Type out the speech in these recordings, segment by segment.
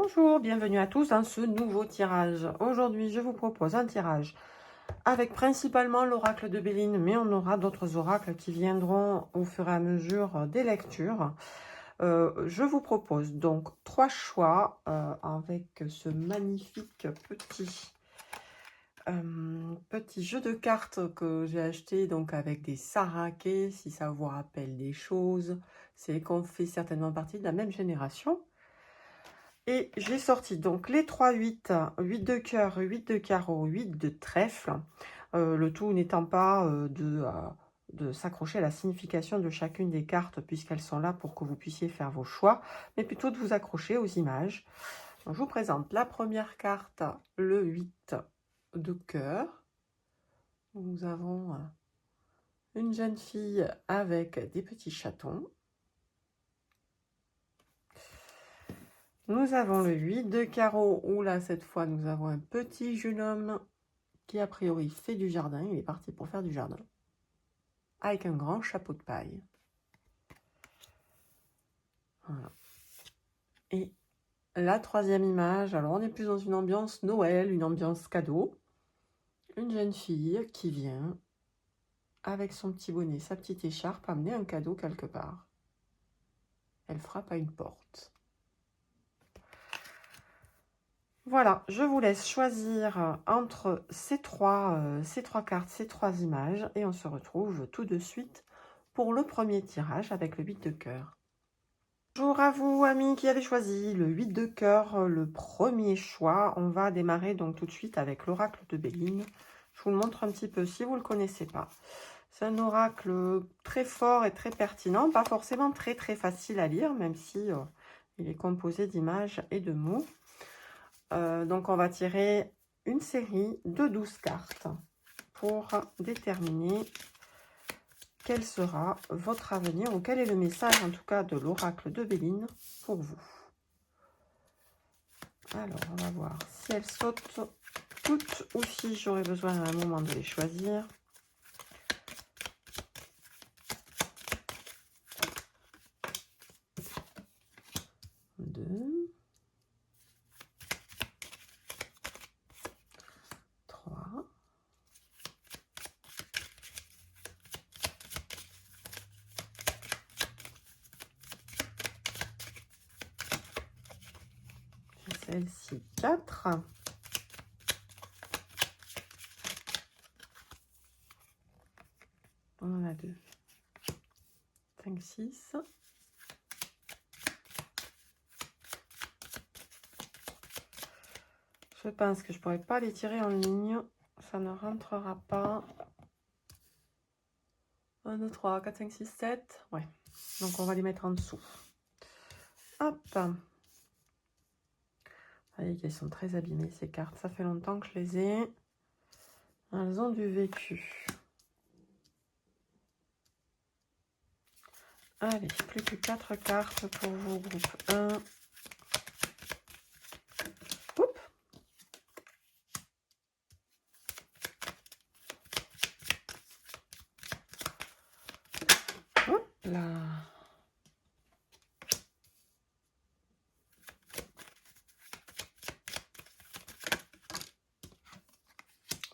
Bonjour, bienvenue à tous dans ce nouveau tirage. Aujourd'hui, je vous propose un tirage avec principalement l'oracle de Béline, mais on aura d'autres oracles qui viendront au fur et à mesure des lectures. Je vous propose donc 3 choix avec ce magnifique petit jeu de cartes que j'ai acheté donc avec des saraké, si ça vous rappelle des choses. C'est qu'on fait certainement partie de la même génération. Et j'ai sorti donc les 3 8, 8 de cœur, 8 de carreau, 8 de trèfle. Le tout n'étant pas de s'accrocher à la signification de chacune des cartes, puisqu'elles sont là pour que vous puissiez faire vos choix, mais plutôt de vous accrocher aux images. Donc, je vous présente la première carte, le 8 de cœur. Nous avons une jeune fille avec des petits chatons. Nous avons le 8 de carreau, où là, cette fois, nous avons un petit jeune homme qui, a priori, fait du jardin. Il est parti pour faire du jardin. Avec un grand chapeau de paille. Voilà. Et la troisième image, alors on est plus dans une ambiance Noël, une ambiance cadeau. Une jeune fille qui vient, avec son petit bonnet, sa petite écharpe, amener un cadeau quelque part. Elle frappe à une porte. Voilà, je vous laisse choisir entre ces trois cartes, ces 3 images, et on se retrouve tout de suite pour le premier tirage avec le 8 de cœur. Bonjour à vous, amis qui avez choisi le 8 de cœur, le premier choix. On va démarrer donc tout de suite avec l'oracle de Béline. Je vous le montre un petit peu si vous ne le connaissez pas. C'est un oracle très fort et très pertinent, pas forcément très facile à lire, même si il est composé d'images et de mots. Donc on va tirer une série de 12 cartes pour déterminer quel sera votre avenir ou quel est le message en tout cas de l'oracle de Béline pour vous. Alors on va voir si elles sautent toutes ou si j'aurai besoin à un moment de les choisir. Deux. 3. Celle-ci 4. On en a 2. 5, 6. Je pense que je pourrais pas les tirer en ligne. Ça ne rentrera pas. 1, 2, 3, 4, 5, 6, 7. Ouais. Donc on va les mettre en dessous. Hop. Vous voyez qu'elles sont très abîmées ces cartes. Ça fait longtemps que je les ai. Elles ont du vécu. Allez, plus que 4 cartes pour vous, groupe 1. Oups. Hop là.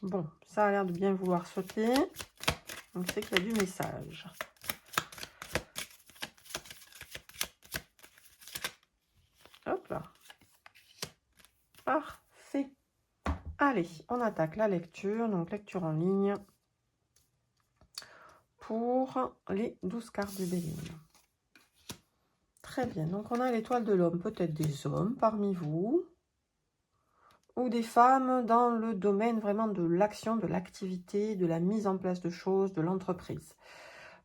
Bon, ça a l'air de bien vouloir sauter. Donc c'est qu'il y a du message. Hop là. Parfait. Allez, on attaque la lecture. Donc lecture en ligne pour les 12 cartes du Béline. Très bien. Donc on a l'étoile de l'homme. Peut-être des hommes parmi vous. Ou des femmes dans le domaine vraiment de l'action, de l'activité, de la mise en place de choses, de l'entreprise.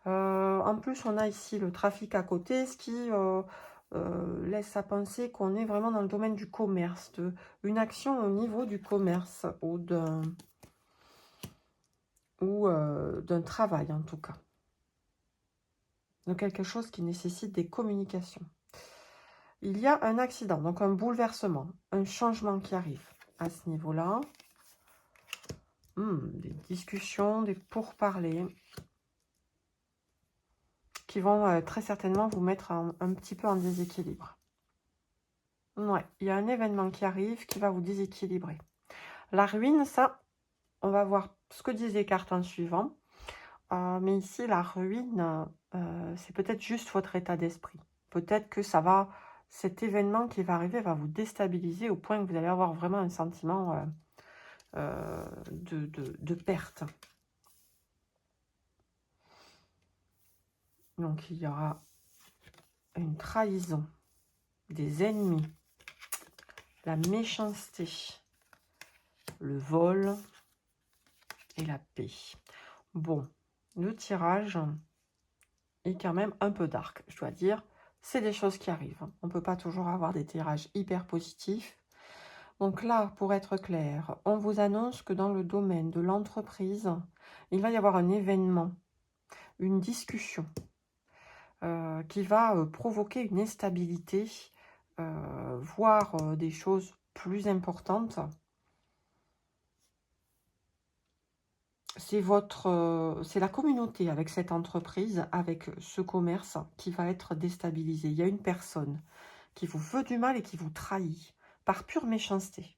En plus, on a ici le trafic à côté, ce qui laisse à penser qu'on est vraiment dans le domaine du commerce, une action au niveau du commerce ou d'un travail en tout cas. Donc quelque chose qui nécessite des communications. Il y a un accident, donc un bouleversement, un changement qui arrive à ce niveau-là. Des discussions, des pourparlers qui vont très certainement vous mettre un petit peu en déséquilibre. Ouais, il y a un événement qui arrive qui va vous déséquilibrer. La ruine, ça, on va voir ce que disent les cartes en suivant. Mais ici, la ruine, c'est peut-être juste votre état d'esprit. Peut-être que cet événement qui va arriver va vous déstabiliser au point que vous allez avoir vraiment un sentiment de perte. Donc, il y aura une trahison, des ennemis, la méchanceté, le vol et la paix. Bon, le tirage est quand même un peu dark, je dois dire. C'est des choses qui arrivent. On ne peut pas toujours avoir des tirages hyper positifs. Donc là, pour être clair, on vous annonce que dans le domaine de l'entreprise, il va y avoir un événement, une discussion qui va provoquer une instabilité, voire des choses plus importantes. C'est la communauté avec cette entreprise, avec ce commerce qui va être déstabilisé. Il y a une personne qui vous veut du mal et qui vous trahit par pure méchanceté.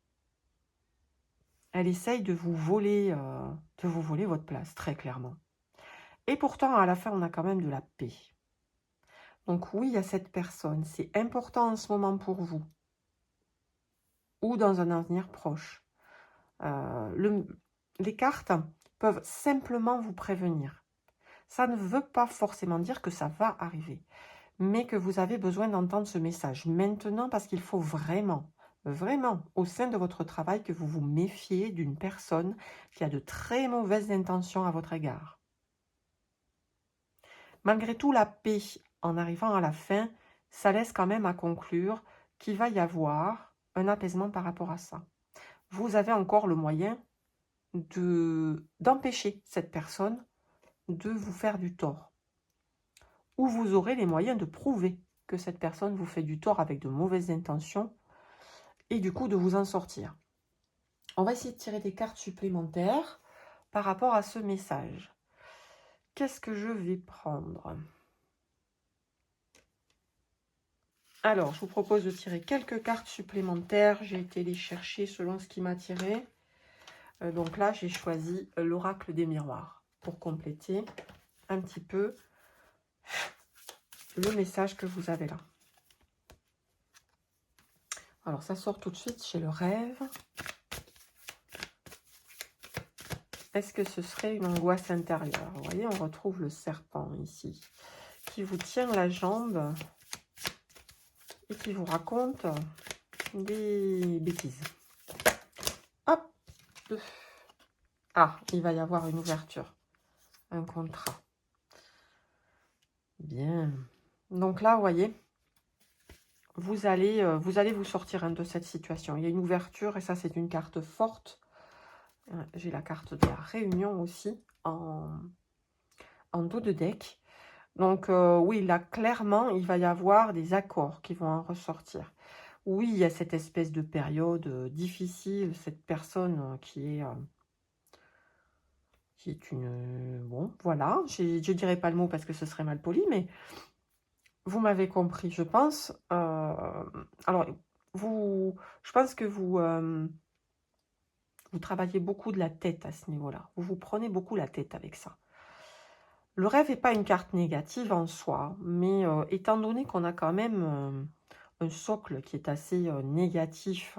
Elle essaye de vous voler votre place, très clairement. Et pourtant, à la fin, on a quand même de la paix. Donc oui, il y a cette personne. C'est important en ce moment pour vous. Ou dans un avenir proche. Les cartes peuvent simplement vous prévenir. Ça ne veut pas forcément dire que ça va arriver, mais que vous avez besoin d'entendre ce message maintenant parce qu'il faut vraiment, vraiment, au sein de votre travail, que vous vous méfiez d'une personne qui a de très mauvaises intentions à votre égard. Malgré tout, la paix, en arrivant à la fin, ça laisse quand même à conclure qu'il va y avoir un apaisement par rapport à ça. Vous avez encore le moyen d'empêcher cette personne de vous faire du tort. Ou vous aurez les moyens de prouver que cette personne vous fait du tort avec de mauvaises intentions et du coup de vous en sortir. On va essayer de tirer des cartes supplémentaires par rapport à ce message. Qu'est-ce que je vais prendre? Alors, je vous propose de tirer quelques cartes supplémentaires. J'ai été les chercher selon ce qui m'a tiré. Donc là, j'ai choisi l'oracle des miroirs pour compléter un petit peu le message que vous avez là. Alors, ça sort tout de suite chez le rêve. Est-ce que ce serait une angoisse intérieure? Vous voyez, on retrouve le serpent ici, qui vous tient la jambe et qui vous raconte des bêtises. Hop! Ah, il va y avoir une ouverture, un contrat. Bien. Donc là, vous voyez, vous allez vous sortir de cette situation. Il y a une ouverture et ça, c'est une carte forte. J'ai la carte de la réunion aussi en dos de deck. Donc oui, là, clairement, il va y avoir des accords qui vont en ressortir. Oui, il y a cette espèce de période difficile, cette personne qui est une... bon, voilà, je ne dirais pas le mot parce que ce serait mal poli, mais vous m'avez compris, je pense. Alors, je pense que vous travaillez beaucoup de la tête à ce niveau-là. Vous vous prenez beaucoup la tête avec ça. Le rêve n'est pas une carte négative en soi, mais étant donné qu'on a quand même un socle qui est assez négatif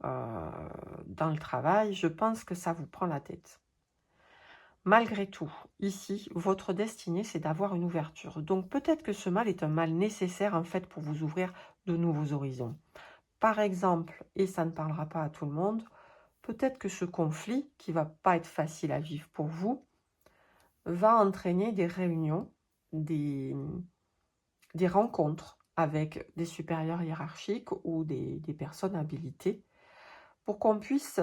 dans le travail, je pense que ça vous prend la tête. Malgré tout, ici, votre destinée, c'est d'avoir une ouverture. Donc peut-être que ce mal est un mal nécessaire en fait pour vous ouvrir de nouveaux horizons. Par exemple, et ça ne parlera pas à tout le monde, peut-être que ce conflit, qui ne va pas être facile à vivre pour vous, va entraîner des réunions, des rencontres avec des supérieurs hiérarchiques ou des personnes habilitées pour qu'on puisse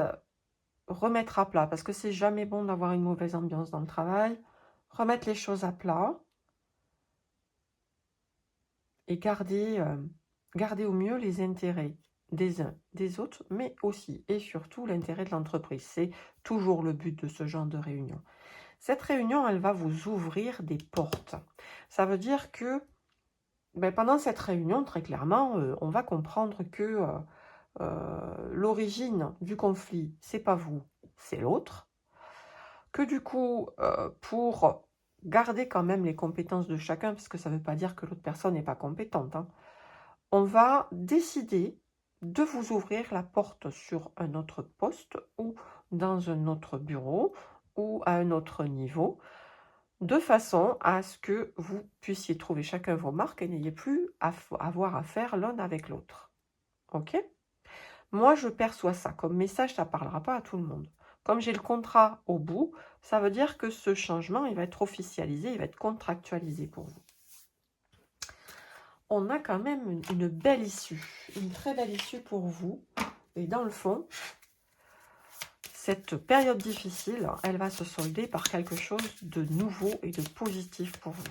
remettre à plat, parce que c'est jamais bon d'avoir une mauvaise ambiance dans le travail, remettre les choses à plat et garder au mieux les intérêts des uns, des autres, mais aussi et surtout l'intérêt de l'entreprise. C'est toujours le but de ce genre de réunion. Cette réunion, elle va vous ouvrir des portes. Ça veut dire que ben, pendant cette réunion, très clairement, on va comprendre que l'origine du conflit, c'est pas vous, c'est l'autre. Que du coup, pour garder quand même les compétences de chacun, puisque ça ne veut pas dire que l'autre personne n'est pas compétente, hein, on va décider de vous ouvrir la porte sur un autre poste ou dans un autre bureau ou à un autre niveau, de façon à ce que vous puissiez trouver chacun vos marques et n'ayez plus à avoir affaire l'un avec l'autre. Ok? Moi, je perçois ça comme message, ça ne parlera pas à tout le monde. Comme j'ai le contrat au bout, ça veut dire que ce changement, il va être officialisé, il va être contractualisé pour vous. On a quand même une belle issue, une très belle issue pour vous. Et dans le fond, cette période difficile, elle va se solder par quelque chose de nouveau et de positif pour vous.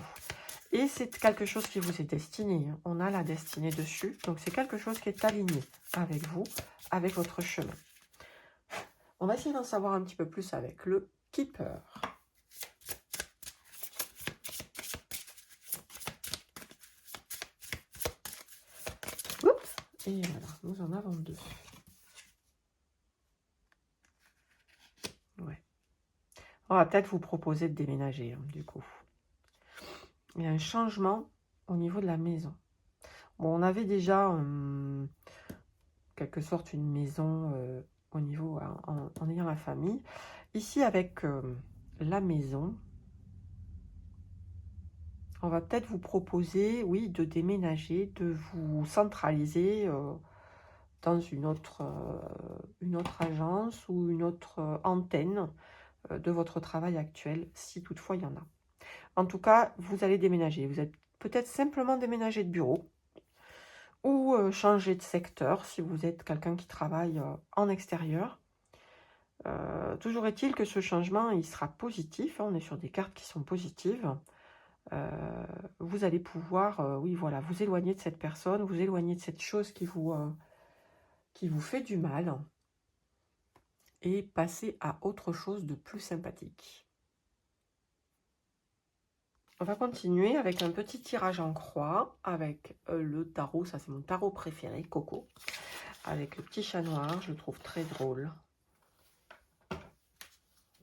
Et c'est quelque chose qui vous est destiné. On a la destinée dessus. Donc, c'est quelque chose qui est aligné avec vous, avec votre chemin. On va essayer d'en savoir un petit peu plus avec le Keeper. Oups. Et voilà, nous en avons deux. Ouais. On va peut-être vous proposer de déménager, hein, du coup. Il y a un changement au niveau de la maison. Bon, on avait déjà, quelque sorte, une maison au niveau, en ayant la famille. Ici, avec la maison, on va peut-être vous proposer, oui, de déménager, de vous centraliser dans une autre agence ou une autre antenne de votre travail actuel, si toutefois il y en a. En tout cas, vous allez déménager. Vous êtes peut-être simplement déménager de bureau ou changer de secteur si vous êtes quelqu'un qui travaille en extérieur. Toujours est-il que ce changement, il sera positif. Hein, on est sur des cartes qui sont positives. Vous allez pouvoir, oui, voilà, vous éloigner de cette personne, vous éloigner de cette chose qui vous fait du mal et passer à autre chose de plus sympathique. On va continuer avec un petit tirage en croix avec le tarot, ça c'est mon tarot préféré, Coco, avec le petit chat noir, je le trouve très drôle.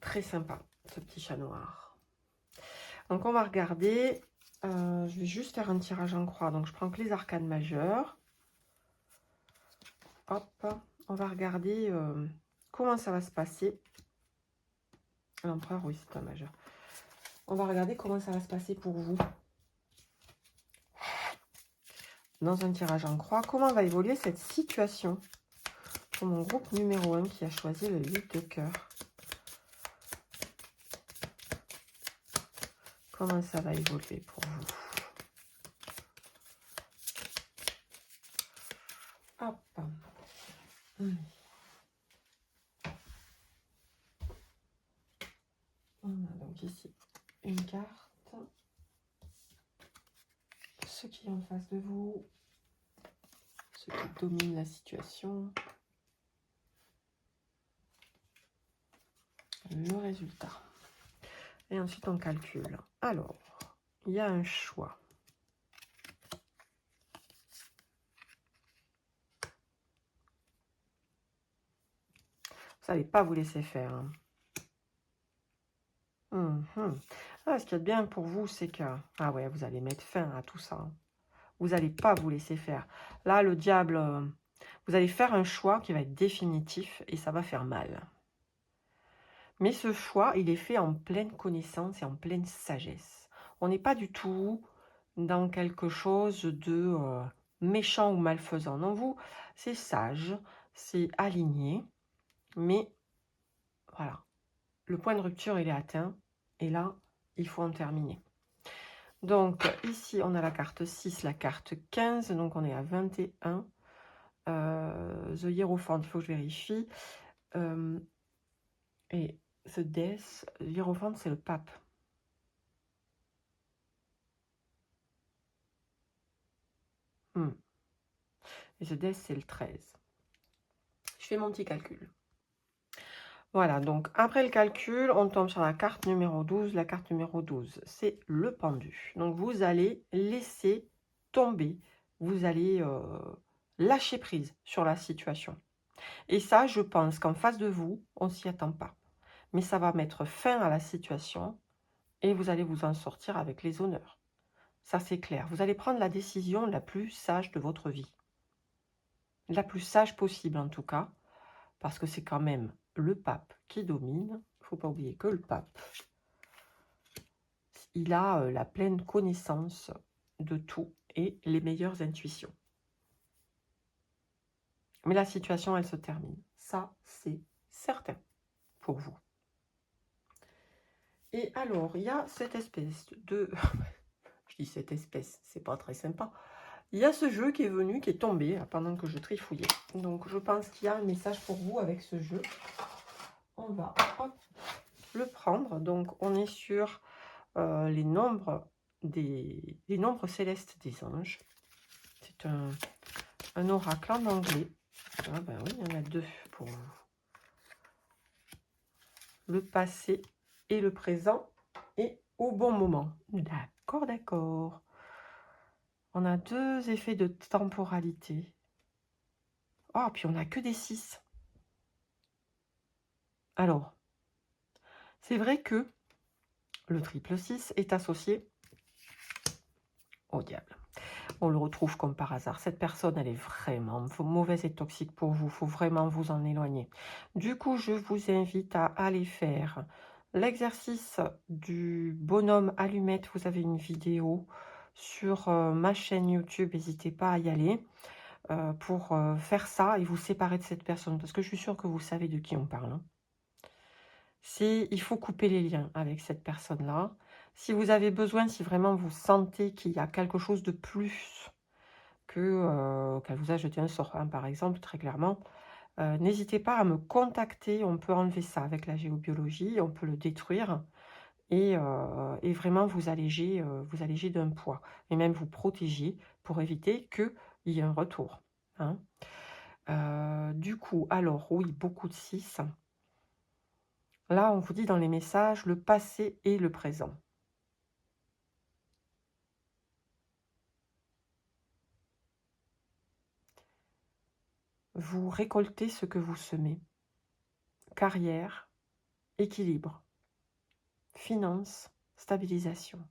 Très sympa, ce petit chat noir. Donc on va regarder, je vais juste faire un tirage en croix, donc je prends que les arcanes majeures. Hop, on va regarder comment ça va se passer. L'empereur, oui, c'est un majeur. On va regarder comment ça va se passer pour vous. Dans un tirage en croix, comment va évoluer cette situation pour mon groupe numéro 1 qui a choisi le 8 de cœur. Comment ça va évoluer pour vous? Hop. On a donc ici une carte. Ceux qui sont en face de vous, ceux qui dominent la situation. Le résultat. Et ensuite on calcule. Alors, il y a un choix. Vous n'allez pas vous laisser faire. Hein. Ah, ce qu'il y a de bien pour vous, c'est que... Ah ouais, vous allez mettre fin à tout ça. Vous n'allez pas vous laisser faire. Là, le diable, vous allez faire un choix qui va être définitif et ça va faire mal. Mais ce choix, il est fait en pleine connaissance et en pleine sagesse. On n'est pas du tout dans quelque chose de méchant ou malfaisant. Non, vous, c'est sage, c'est aligné, mais voilà. Le point de rupture, il est atteint. Et là, il faut en terminer. Donc, ici, on a la carte 6, la carte 15. Donc, on est à 21. The Hierophant, il faut que je vérifie. Et The Death, Hierophant, c'est le pape. Et The Death, c'est le 13. Je fais mon petit calcul. Voilà, donc après le calcul, on tombe sur la carte numéro 12. La carte numéro 12, c'est le pendu. Donc, vous allez laisser tomber, vous allez lâcher prise sur la situation. Et ça, je pense qu'en face de vous, on s'y attend pas. Mais ça va mettre fin à la situation et vous allez vous en sortir avec les honneurs. Ça, c'est clair. Vous allez prendre la décision la plus sage de votre vie. La plus sage possible, en tout cas, parce que c'est quand même le pape qui domine. Il ne faut pas oublier que le pape, il a la pleine connaissance de tout et les meilleures intuitions. Mais la situation, elle se termine. Ça, c'est certain pour vous. Et alors, il y a cette espèce de... je dis cette espèce, c'est pas très sympa. Il y a ce jeu qui est venu, qui est tombé pendant que je trifouillais. Donc, je pense qu'il y a un message pour vous avec ce jeu. On va le prendre. Donc, on est sur les nombres célestes des anges. C'est un oracle en anglais. Ah ben oui, il y en a deux pour vous. Le passé et le présent et au bon moment. D'accord, d'accord. On a deux effets de temporalité. Oh, puis on n'a que des 6. Alors, c'est vrai que le triple 6 est associé au diable. On le retrouve comme par hasard. Cette personne, elle est vraiment mauvaise et toxique pour vous. Il faut vraiment vous en éloigner. Du coup, je vous invite à aller faire l'exercice du bonhomme allumette. Vous avez une vidéo sur ma chaîne YouTube. N'hésitez pas à y aller pour faire ça et vous séparer de cette personne. Parce que je suis sûre que vous savez de qui on parle. Hein. Il faut couper les liens avec cette personne-là. Si vous avez besoin, si vraiment vous sentez qu'il y a quelque chose de plus qu'elle vous a jeté un sort, hein, par exemple, très clairement, n'hésitez pas à me contacter. On peut enlever ça avec la géobiologie, on peut le détruire et vraiment vous alléger d'un poids et même vous protéger pour éviter qu'il y ait un retour. Hein. Du coup, alors oui, beaucoup de 6. Là, on vous dit dans les messages le passé et le présent. Vous récoltez ce que vous semez. Carrière, équilibre, finance, stabilisation.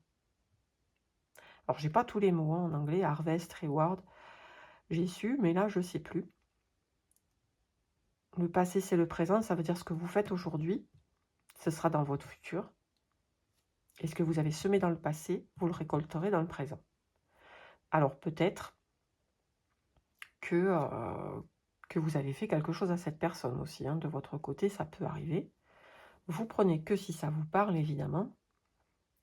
Alors, j'ai pas tous les mots hein, en anglais, harvest, reward, j'ai su, mais là, je sais plus. Le passé, c'est le présent, ça veut dire ce que vous faites aujourd'hui, ce sera dans votre futur. Et ce que vous avez semé dans le passé, vous le récolterez dans le présent. Alors, peut-être que vous avez fait quelque chose à cette personne aussi. Hein, de votre côté, ça peut arriver. Vous prenez que si ça vous parle, évidemment.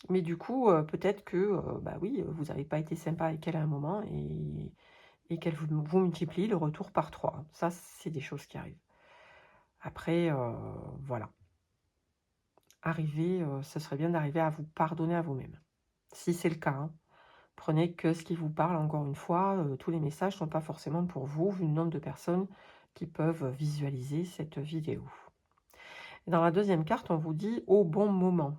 Mais du coup, peut-être que, bah oui, vous n'avez pas été sympa avec elle à un moment et qu'elle vous multiplie le retour par 3. Ça, c'est des choses qui arrivent. Après, voilà. Ce serait bien d'arriver à vous pardonner à vous-même. Si c'est le cas, hein. Prenez que ce qui vous parle, encore une fois. Tous les messages ne sont pas forcément pour vous, vu le nombre de personnes qui peuvent visualiser cette vidéo. Et dans la deuxième carte, on vous dit « au bon moment ».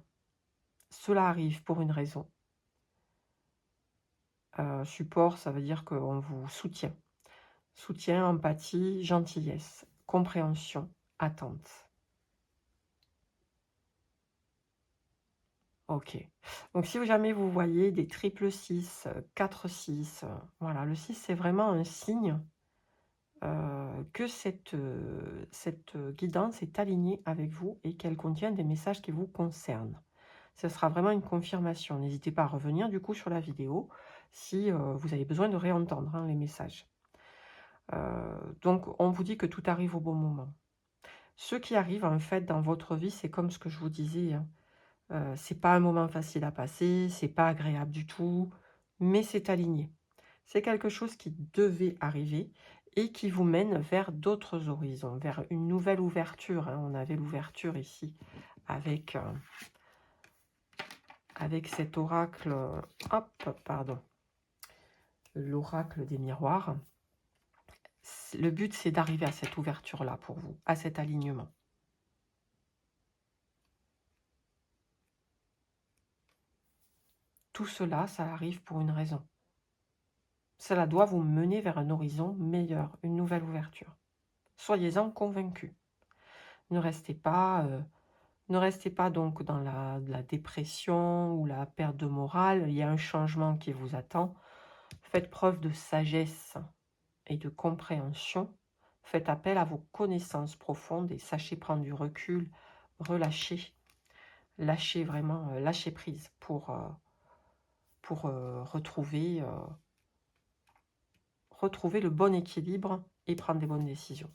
Cela arrive pour une raison. Support, ça veut dire qu'on vous soutient. Soutien, empathie, gentillesse, compréhension, attente. Ok. Donc, si jamais vous voyez des triple 6, 4, 6, voilà, le 6, c'est vraiment un signe que cette guidance est alignée avec vous et qu'elle contient des messages qui vous concernent. Ce sera vraiment une confirmation. N'hésitez pas à revenir du coup sur la vidéo si vous avez besoin de réentendre hein, les messages. Donc, on vous dit que tout arrive au bon moment. Ce qui arrive en fait dans votre vie, c'est comme ce que je vous disais. Hein. C'est pas un moment facile à passer, c'est pas agréable du tout, mais c'est aligné. C'est quelque chose qui devait arriver et qui vous mène vers d'autres horizons, vers une nouvelle ouverture. Hein. On avait l'ouverture ici avec cet oracle, l'oracle des miroirs. Le but, c'est d'arriver à cette ouverture-là pour vous, à cet alignement. Tout cela, ça arrive pour une raison. Cela doit vous mener vers un horizon meilleur, une nouvelle ouverture. Soyez-en convaincus. Ne restez pas donc dans la dépression ou la perte de morale. Il y a un changement qui vous attend. Faites preuve de sagesse et de compréhension. Faites appel à vos connaissances profondes et sachez prendre du recul, relâcher. Lâchez vraiment, lâchez prise pour retrouver le bon équilibre et prendre des bonnes décisions.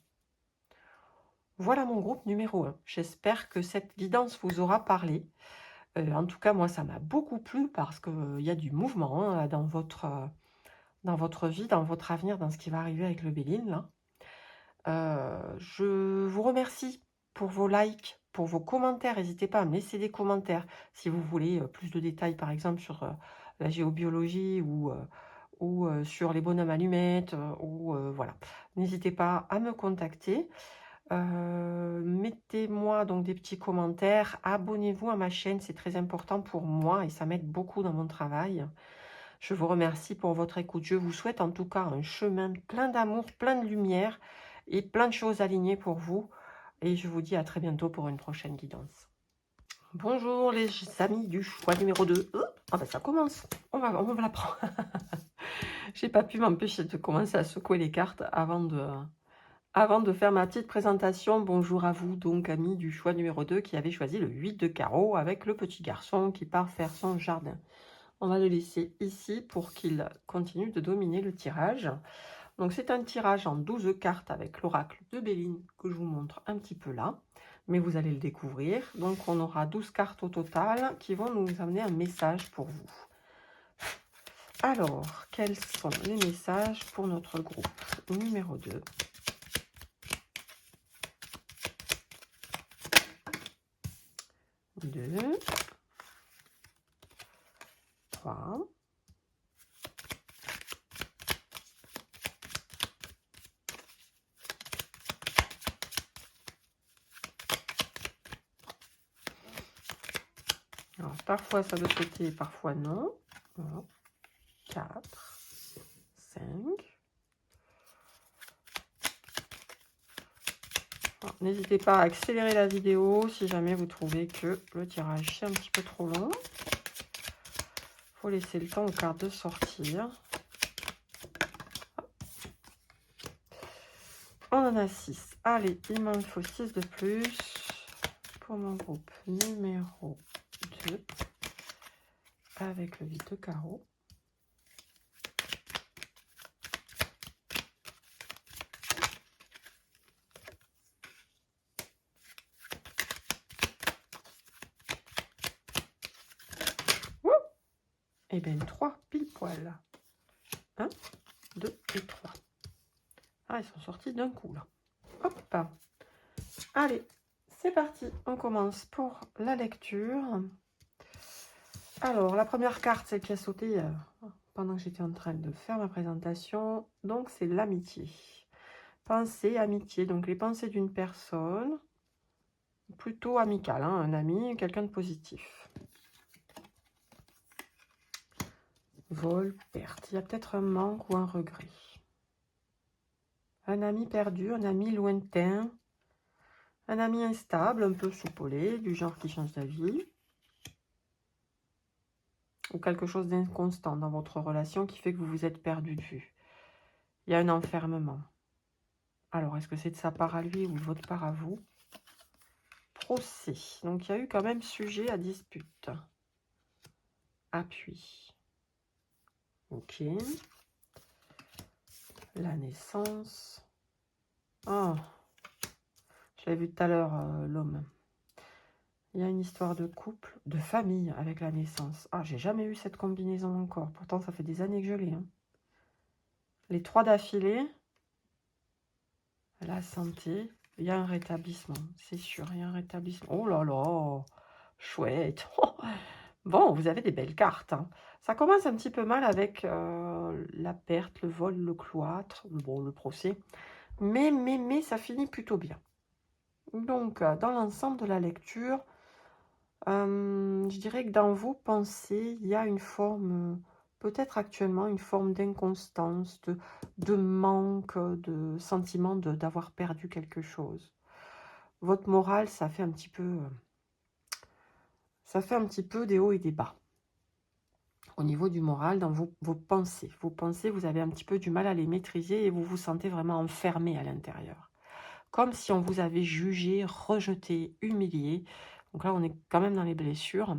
Voilà mon groupe numéro 1. J'espère que cette guidance vous aura parlé. En tout cas, moi, ça m'a beaucoup plu parce qu'il y a du mouvement hein, dans votre vie, dans votre avenir, dans ce qui va arriver avec le Béline. Là. Je vous remercie pour vos likes, pour vos commentaires. N'hésitez pas à me laisser des commentaires si vous voulez plus de détails, par exemple, sur la géobiologie ou sur les bonhommes allumettes. Voilà. N'hésitez pas à me contacter. Mettez-moi donc des petits commentaires. Abonnez-vous à ma chaîne, c'est très important pour moi et ça m'aide beaucoup dans mon travail. Je vous remercie pour votre écoute. Je vous souhaite en tout cas un chemin plein d'amour, plein de lumière et plein de choses alignées pour vous. Et je vous dis à très bientôt pour une prochaine guidance. Bonjour les amis du choix numéro 2. Ah ben ça commence. On va la prendre. J'ai pas pu m'empêcher de commencer à secouer les cartes avant de faire ma petite présentation. Bonjour à vous donc amis du choix numéro 2 qui avez choisi le 8 de carreau avec le petit garçon qui part faire son jardin. On va le laisser ici pour qu'il continue de dominer le tirage. Donc c'est un tirage en 12 cartes avec l'oracle de Béline que je vous montre un petit peu là. Mais vous allez le découvrir. Donc on aura 12 cartes au total qui vont nous amener un message pour vous. Alors, quels sont les messages pour notre groupe numéro 2 ? 2, 3, 4. Alors, parfois ça veut sauter, parfois non. 4, 5. N'hésitez pas à accélérer la vidéo si jamais vous trouvez que le tirage est un petit peu trop long. Il faut laisser le temps aux cartes de sortir. On en a 6. Allez, il m'en faut 6 de plus pour mon groupe numéro 2 avec le 8 de carreau. Et bien 3 pile poil. 1, 2 et 3. Ah, ils sont sortis d'un coup là. Hop. Allez, c'est parti. On commence pour la lecture. Alors, la première carte, celle qui a sauté pendant que j'étais en train de faire ma présentation. Donc, c'est l'amitié. Pensée, amitié. Donc, les pensées d'une personne plutôt amicale. Hein, un ami, quelqu'un de positif. Vol, perte. Il y a peut-être un manque ou un regret. Un ami perdu, un ami lointain. Un ami instable, un peu soupolé, du genre qui change d'avis. Ou quelque chose d'inconstant dans votre relation qui fait que vous vous êtes perdu de vue. Il y a un enfermement. Alors, est-ce que c'est de sa part à lui ou de votre part à vous? Procès. Donc, il y a eu quand même sujet à dispute. Appui. Ok. La naissance. Oh. Je l'avais vu tout à l'heure, l'homme. Il y a une histoire de couple, de famille avec la naissance. Ah, j'ai jamais eu cette combinaison encore. Pourtant, ça fait des années que je l'ai. Hein. Les 3 d'affilée. La santé. Il y a un rétablissement. C'est sûr, il y a un rétablissement. Oh là là. Chouette. Bon, vous avez des belles cartes. Hein. Ça commence un petit peu mal avec la perte, le vol, le cloître, bon, le procès. Mais ça finit plutôt bien. Donc, dans l'ensemble de la lecture, je dirais que dans vos pensées, il y a une forme peut-être actuellement une forme d'inconstance, de manque, de sentiment d'avoir perdu quelque chose. Votre morale, ça fait un petit peu des hauts et des bas. Au niveau du moral, dans vos pensées. Vos pensées, vous avez un petit peu du mal à les maîtriser et vous vous sentez vraiment enfermé à l'intérieur. Comme si on vous avait jugé, rejeté, humilié. Donc là, on est quand même dans les blessures.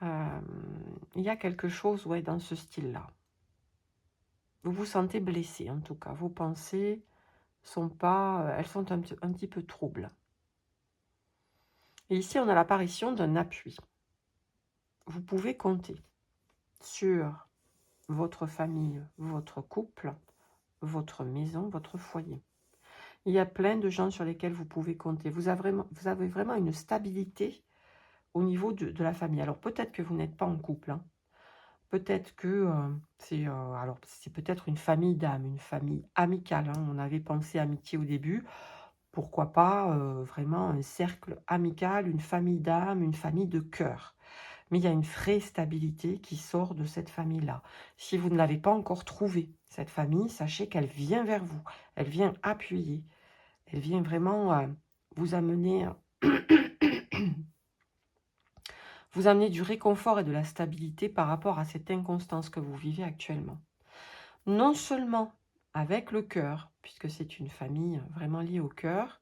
Il y a quelque chose, ouais, dans ce style-là. Vous vous sentez blessé, en tout cas. Vos pensées sont pas... elles sont un petit peu troubles. Et ici, on a l'apparition d'un appui. Vous pouvez compter sur votre famille, votre couple, votre maison, votre foyer. Il y a plein de gens sur lesquels vous pouvez compter. Vous avez vraiment une stabilité au niveau de la famille. Alors peut-être que vous n'êtes pas en couple. Hein. Peut-être que c'est peut-être une famille d'âme, une famille amicale. Hein. On avait pensé amitié au début. Pourquoi pas vraiment un cercle amical, une famille d'âme, une famille de cœur. Mais il y a une vraie stabilité qui sort de cette famille-là. Si vous ne l'avez pas encore trouvée, cette famille, sachez qu'elle vient vers vous. Elle vient appuyer. Elle vient vraiment vous amener du réconfort et de la stabilité par rapport à cette inconstance que vous vivez actuellement. Non seulement avec le cœur, puisque c'est une famille vraiment liée au cœur,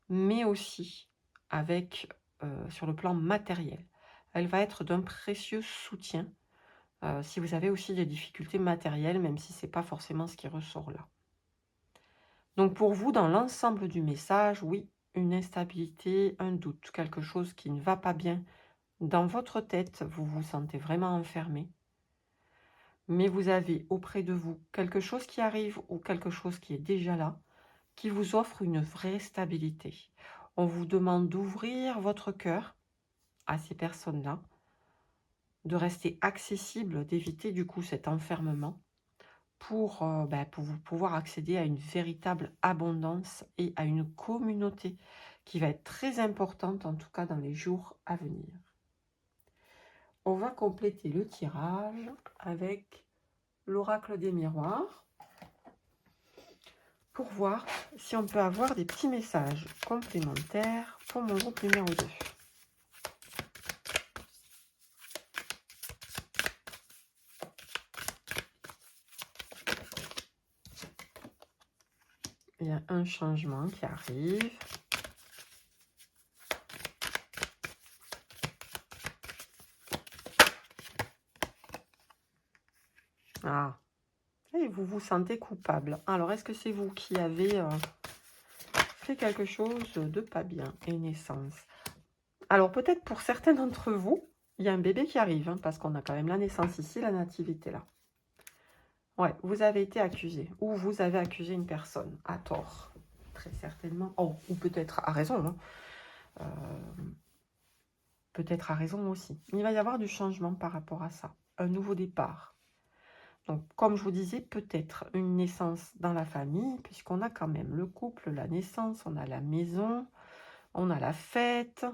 mais aussi avec, sur le plan matériel. Elle va être d'un précieux soutien si vous avez aussi des difficultés matérielles, même si ce n'est pas forcément ce qui ressort là. Donc pour vous, dans l'ensemble du message, oui, une instabilité, un doute, quelque chose qui ne va pas bien dans votre tête, vous vous sentez vraiment enfermé. Mais vous avez auprès de vous quelque chose qui arrive ou quelque chose qui est déjà là, qui vous offre une vraie stabilité. On vous demande d'ouvrir votre cœur à ces personnes-là, de rester accessible, d'éviter du coup cet enfermement pour vous pouvoir accéder à une véritable abondance et à une communauté qui va être très importante, en tout cas dans les jours à venir. On va compléter le tirage avec l'oracle des miroirs pour voir si on peut avoir des petits messages complémentaires pour mon groupe numéro 2. Il y a un changement qui arrive. Ah, et vous vous sentez coupable. Alors, est-ce que c'est vous qui avez fait quelque chose de pas bien et naissance? Alors, peut-être pour certains d'entre vous, il y a un bébé qui arrive, hein, parce qu'on a quand même la naissance ici, la nativité là. Ouais, vous avez été accusé, ou vous avez accusé une personne, à tort, très certainement. Oh, ou peut-être à raison, hein. Peut-être à raison aussi. Il va y avoir du changement par rapport à ça, un nouveau départ. Donc, comme je vous disais, peut-être une naissance dans la famille, puisqu'on a quand même le couple, la naissance, on a la maison, on a la fête.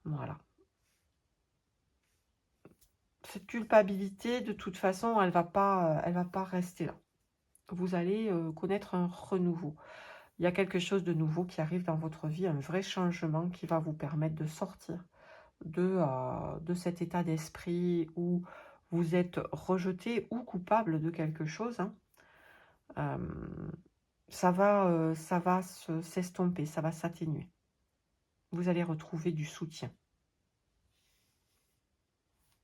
Voilà. Cette culpabilité, de toute façon, elle va pas rester là. Vous allez connaître un renouveau. Il y a quelque chose de nouveau qui arrive dans votre vie, un vrai changement qui va vous permettre de sortir de cet état d'esprit où vous êtes rejeté ou coupable de quelque chose. Hein. Ça va s'estomper, ça va s'atténuer. Vous allez retrouver du soutien.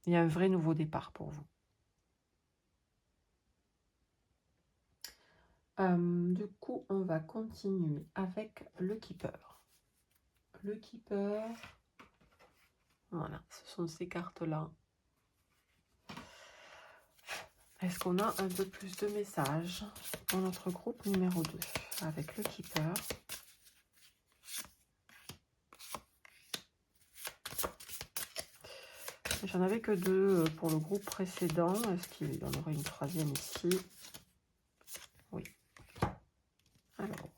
Il y a un vrai nouveau départ pour vous. Du coup, on va continuer avec le Keeper. Le Keeper, voilà, ce sont ces cartes-là. Est-ce qu'on a un peu plus de messages pour notre groupe numéro 2 avec le Keeper? J'en avais que 2 pour le groupe précédent. Est-ce qu'il y en aurait une troisième ici? Oui. Alors,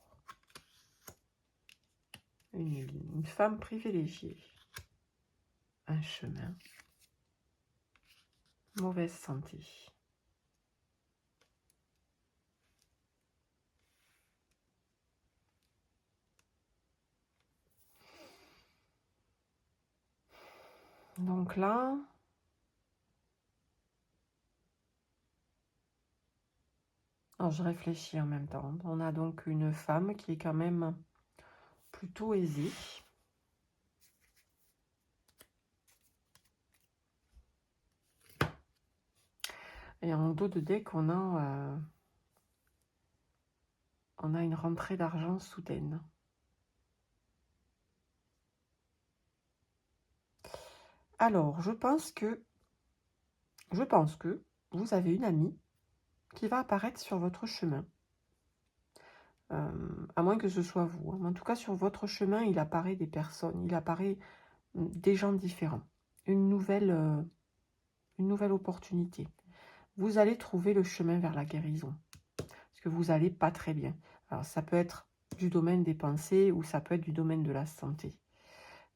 une femme privilégiée. Un chemin. mauvaise santé. Donc là, alors je réfléchis en même temps. On a donc une femme qui est quand même plutôt aisée. Et en dos de deck, on a une rentrée d'argent soudaine. Alors, je pense que vous avez une amie qui va apparaître sur votre chemin. À moins que ce soit vous. En tout cas, sur votre chemin, il apparaît des personnes, il apparaît des gens différents. Une nouvelle opportunité. Vous allez trouver le chemin vers la guérison. Parce que vous n'allez pas très bien. Alors, ça peut être du domaine des pensées ou ça peut être du domaine de la santé.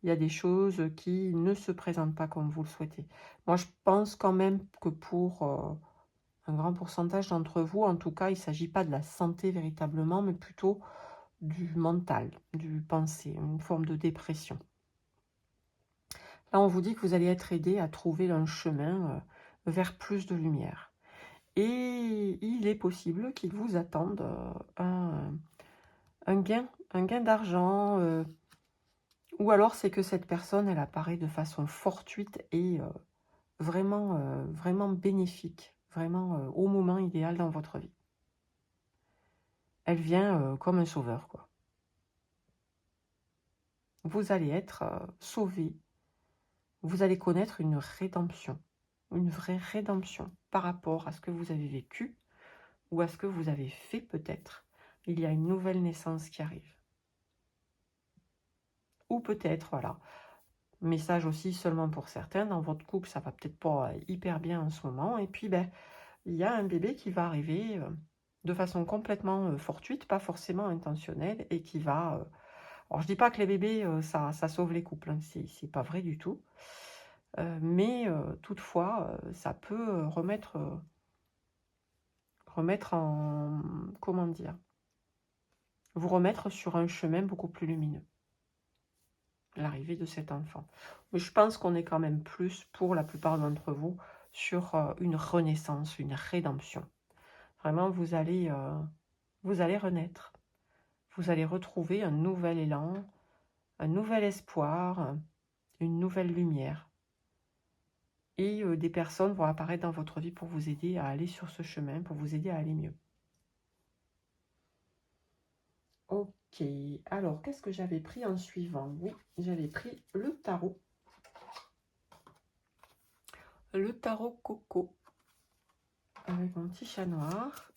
Il y a des choses qui ne se présentent pas comme vous le souhaitez. Moi, je pense quand même que pour un grand pourcentage d'entre vous, en tout cas, il ne s'agit pas de la santé véritablement, mais plutôt du mental, du pensée, une forme de dépression. Là, on vous dit que vous allez être aidé à trouver un chemin vers plus de lumière. Et il est possible qu'il vous attende un gain d'argent, ou alors c'est que cette personne, elle apparaît de façon fortuite et vraiment bénéfique, vraiment au moment idéal dans votre vie. Elle vient comme un sauveur, quoi. Vous allez être sauvé, vous allez connaître une rédemption, une vraie rédemption par rapport à ce que vous avez vécu ou à ce que vous avez fait peut-être. Il y a une nouvelle naissance qui arrive. Ou peut-être, voilà, message aussi seulement pour certains, dans votre couple, ça va peut-être pas hyper bien en ce moment, et puis ben, il y a un bébé qui va arriver de façon complètement fortuite, pas forcément intentionnelle, et qui va... alors je dis pas que les bébés, ça sauve les couples, hein, c'est pas vrai du tout, mais toutefois, ça peut remettre en... comment dire, vous remettre sur un chemin beaucoup plus lumineux. L'arrivée de cet enfant. Mais je pense qu'on est quand même plus, pour la plupart d'entre vous, sur une renaissance, une rédemption. Vraiment, vous allez renaître. Vous allez retrouver un nouvel élan, un nouvel espoir, une nouvelle lumière. Et des personnes vont apparaître dans votre vie pour vous aider à aller sur ce chemin, pour vous aider à aller mieux. Ok, alors qu'est-ce que j'avais pris en suivant? Oui, j'avais pris le tarot. Le tarot Coco, avec mon petit chat noir.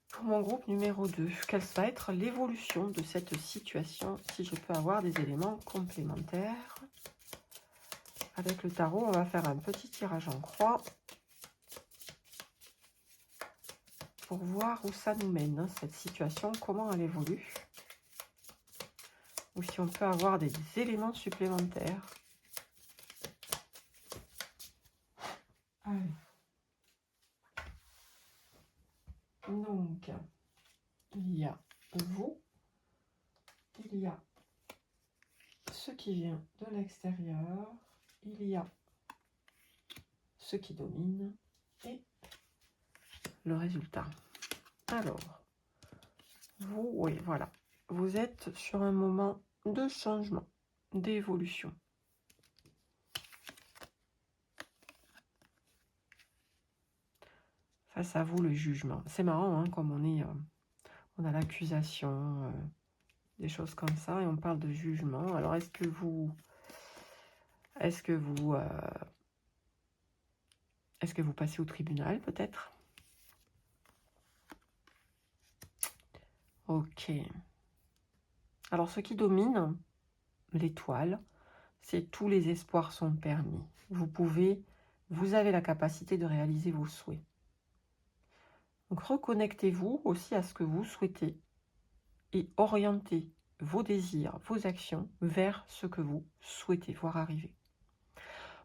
Pour mon groupe numéro 2, quelle va être l'évolution de cette situation, si je peux avoir des éléments complémentaires? Avec le tarot, on va faire un petit tirage en croix pour voir où ça nous mène, hein, cette situation, comment elle évolue. Ou si on peut avoir des éléments supplémentaires. Allez. Donc, il y a vous, il y a ce qui vient de l'extérieur, il y a ce qui domine et le résultat. Alors, vous, oui, voilà. Vous êtes sur un moment de changement, d'évolution. Face à vous, le jugement. C'est marrant, hein, comme on a l'accusation, des choses comme ça, et on parle de jugement. Alors, est-ce que vous passez au tribunal, peut-être? Ok. Alors, ce qui domine, l'étoile, c'est tous les espoirs sont permis. Vous avez la capacité de réaliser vos souhaits. Donc, reconnectez-vous aussi à ce que vous souhaitez et orientez vos désirs, vos actions vers ce que vous souhaitez voir arriver.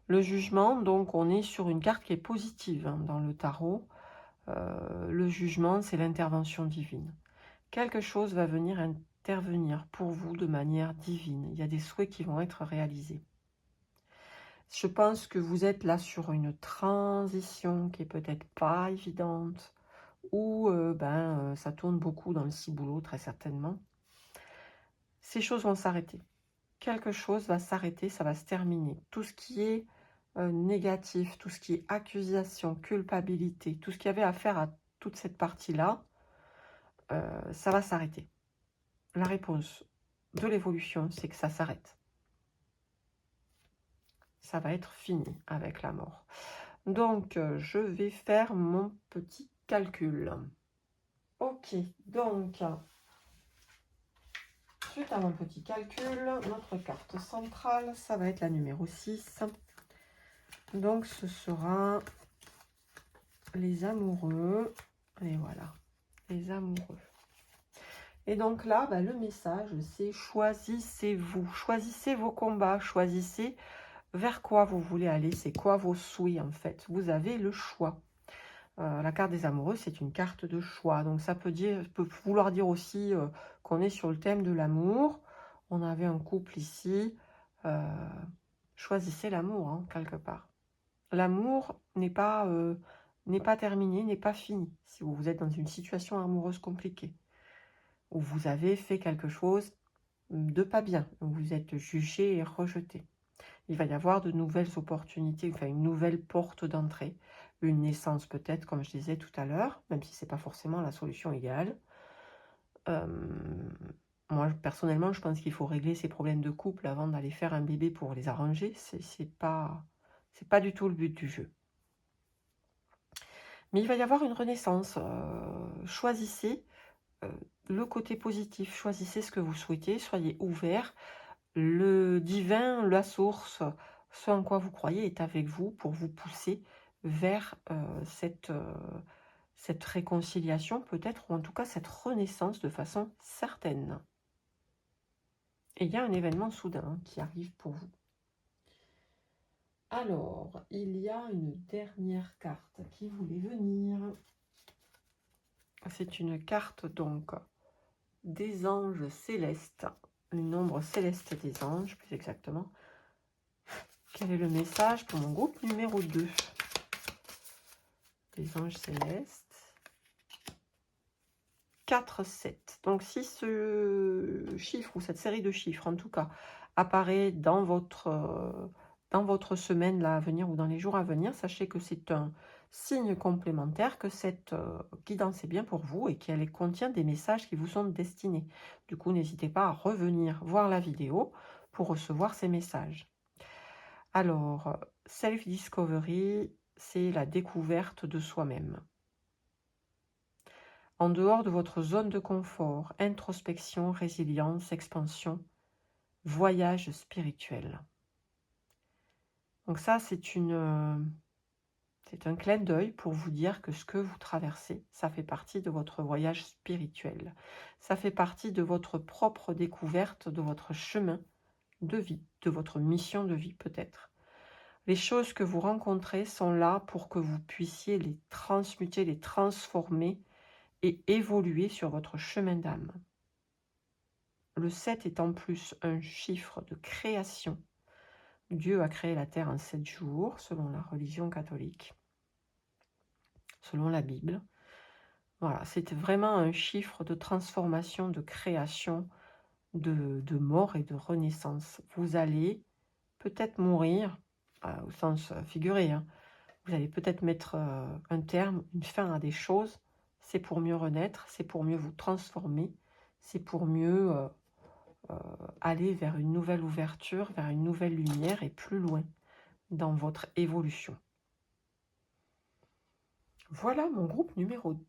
Le jugement, donc on est sur une carte qui est positive hein, dans le tarot. Le jugement, c'est l'intervention divine. Quelque chose va venir intervenir pour vous de manière divine. Il y a des souhaits qui vont être réalisés. Je pense que vous êtes là sur une transition qui est peut-être pas évidente, ou ça tourne beaucoup dans le ciboulot, très certainement. Ces choses vont s'arrêter. Quelque chose va s'arrêter, ça va se terminer. Tout ce qui est négatif, tout ce qui est accusation, culpabilité, tout ce qui avait à faire à toute cette partie-là, ça va s'arrêter. La réponse de l'évolution, c'est que ça s'arrête. Ça va être fini avec la mort. Donc, je vais faire mon petit calcul. Ok, donc, suite à mon petit calcul, notre carte centrale, ça va être la numéro 6. Donc, ce sera les amoureux. Et voilà, les amoureux. Et donc là, le message, c'est choisissez-vous. Choisissez vos combats, choisissez vers quoi vous voulez aller. C'est quoi vos souhaits, en fait. Vous avez le choix. La carte des amoureux, c'est une carte de choix. Donc ça peut vouloir dire aussi qu'on est sur le thème de l'amour. On avait un couple ici. Choisissez l'amour, hein, quelque part. L'amour n'est pas terminé, n'est pas fini. Si vous êtes dans une situation amoureuse compliquée, où vous avez fait quelque chose de pas bien, où vous êtes jugé et rejeté. Il va y avoir de nouvelles opportunités, enfin une nouvelle porte d'entrée, une naissance peut-être, comme je disais tout à l'heure, même si ce n'est pas forcément la solution idéale. Moi, personnellement, je pense qu'il faut régler ces problèmes de couple avant d'aller faire un bébé pour les arranger. C'est pas du tout le but du jeu. Mais il va y avoir une renaissance. Choisissez le côté positif, choisissez ce que vous souhaitez, soyez ouverts. Le divin, la source, ce en quoi vous croyez est avec vous pour vous pousser vers cette réconciliation peut-être, ou en tout cas cette renaissance de façon certaine. Et il y a un événement soudain qui arrive pour vous. Alors, il y a une dernière carte qui voulait venir. C'est une carte donc des anges célestes, le nombre céleste des anges plus exactement. Quel est le message pour mon groupe numéro 2? Des anges célestes. 4, 7. Donc si ce chiffre ou cette série de chiffres en tout cas apparaît dans votre semaine là à venir ou dans les jours à venir, sachez que c'est un signe complémentaire que cette guidance est bien pour vous et qu'elle contient des messages qui vous sont destinés. Du coup, n'hésitez pas à revenir voir la vidéo pour recevoir ces messages. Alors, self-discovery, c'est la découverte de soi-même. En dehors de votre zone de confort, introspection, résilience, expansion, voyage spirituel. Donc ça, c'est un clin d'œil pour vous dire que ce que vous traversez, ça fait partie de votre voyage spirituel. Ça fait partie de votre propre découverte, de votre chemin de vie, de votre mission de vie peut-être. Les choses que vous rencontrez sont là pour que vous puissiez les transmuter, les transformer et évoluer sur votre chemin d'âme. Le 7 est en plus un chiffre de création. Dieu a créé la terre en 7 jours, selon la religion catholique, selon la Bible. Voilà, c'est vraiment un chiffre de transformation, de création, de mort et de renaissance. Vous allez peut-être mourir, au sens figuré, hein. Vous allez peut-être mettre un terme, une fin à des choses. C'est pour mieux renaître, c'est pour mieux vous transformer, c'est pour mieux aller vers une nouvelle ouverture, vers une nouvelle lumière et plus loin dans votre évolution. Voilà mon groupe numéro 2.